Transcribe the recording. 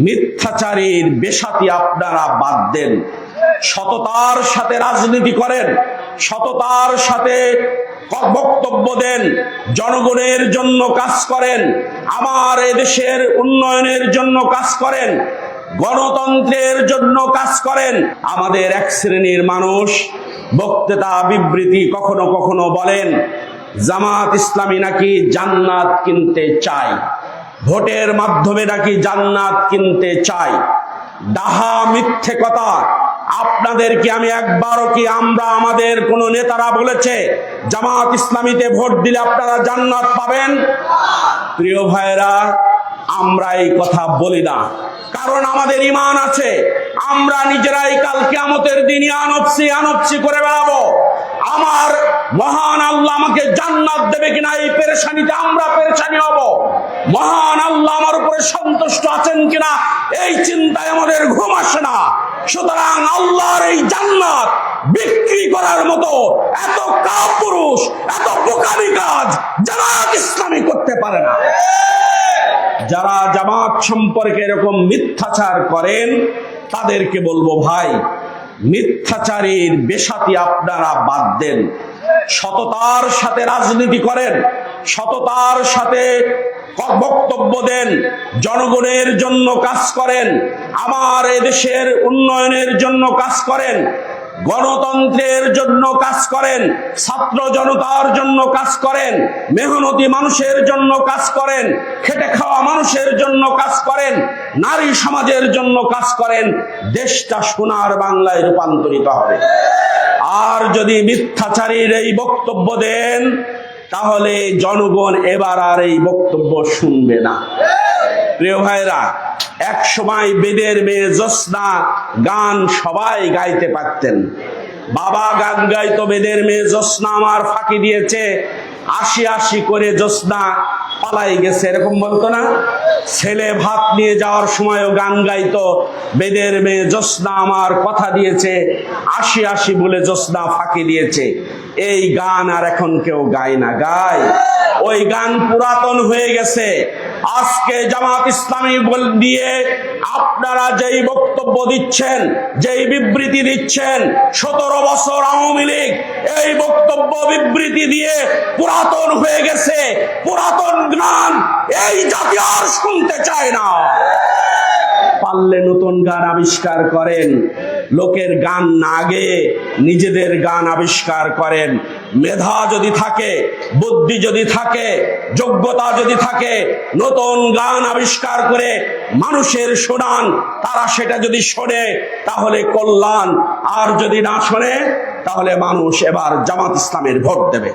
মিথ্যাচারীর বেশাতি আপনারা বাদ দেন, সততার সাথে রাজনীতি করেন, সততার সাথে বক্তব্য দেন, জনগণের জন্য কাজ করেন, আমার এদেশের উন্নয়নের জন্য কাজ করেন, গণতন্ত্রের জন্য কাজ করেন। আমাদের এক শ্রেণীর মানুষ বক্তৃতা বিবৃতি কখনো কখনো বলেন জামাত ইসলামী নাকি জান্নাত কিনতে চায়, ভোটের মাধ্যমে নাকি জান্নাত কিনতে চায়। ডাহা মিথ্যে কথা। আপনাদেরকে আমি একবারও কি আমাদের কোন নেতারা বলেছে জামাত ইসলামীতে ভোট দিলে আপনারা জান্নাত পাবেন? প্রিয় ভাইরা, আমরা এই কথা বলি না, কারণ আমাদের ঈমান আছে। আমরা নিজেরাই কাল কিয়ামতের দিন আনফসি করে বেড়াবো। আমার মহান আল্লাহ আমাকে জান্নাত দেবে কিনা এই পেরেশানিতে আমরা পেরেশানি হব। মহান আল্লাহ আমার উপরে সন্তুষ্ট আছেন কিনা এই চিন্তায় আমাদের ঘুম আসে না। সুতরাং আল্লাহর এই জান্নাত বিক্রি করার মতো এত কাপুরুষ, এত বোকামি কাজ জামাত ইসলামী করতে পারে না। যারা জামাত সম্পর্কে এরকম মিথ্যাচার করেন তাদেরকে বলবো, ভাই মিথ্যাচারীর বেশাতি আপনারা বাদ দেন, সততার সাথে রাজনীতি করেন, সততার সাথে বক্তব্য দেন, জনগণের জন্য কাজ করেন, আমার এদেশের উন্নয়নের জন্য কাজ করেন, গণতন্ত্রের জন্য কাজ করেন, ছাত্র জনতার জন্য কাজ করেন, মেহনতি মানুষের জন্য কাজ করেন, খেটে খাওয়া মানুষের জন্য কাজ করেন, নারী সমাজের জন্য কাজ করেন। দেশটা সোনার বাংলায় রূপান্তরিত হবে। আর যদি মিথ্যাচারীর এই বক্তব্য দেন তাহলে জনগণ এবার আর এই বক্তব্য শুনবে না। প্রিয় ভাইরা, এক সময় বেদের মেয়ে জোসনা গান সবাই গাইতে পারতেন। বাবা গান গাইতো, বেদের মেয়ে জোসনা আমার ফাঁকি দিয়েছে, আশি আশি করে জোসনা পালাই গেছে, এরকম বলতো না? ছেলে ভাত নিয়ে যাওয়ার সময়ও গান গাইতো, বেদের মেয়ে জোসনা আমার কথা দিয়েছে, আশি আশি বলে জোসনা ফাঁকি দিয়েছে। এই গান আর এখন কেউ গায় না। গায় ওই গান পুরাতন হয়ে গেছে। আজকে জামাত ইসলামী দিয়ে আপনারা যেই বক্তব্য দিচ্ছেন, যেই বিবৃতি দিচ্ছেন, 17 বছর আওয়ামী লীগ এই বক্তব্য বিবৃতি দিয়ে পুরাতন হয়ে গেছে। পুরাতন গান এই জাতি আর শুনতে চায় না। পারলে নতুন গান আবিষ্কার করেন, লোকের গান না গেয়ে নিজেদের গান আবিষ্কার করেন। মেধা যদি থাকে, বুদ্ধি যদি থাকে, যোগ্যতা যদি থাকে, নতুন গান আবিষ্কার করে মানুষের শোনান। তারা সেটা যদি শোনে তাহলে কল্যাণ, আর যদি না শোনে তাহলে মানুষ এবার জামাত ইসলামের ভোট দেবে।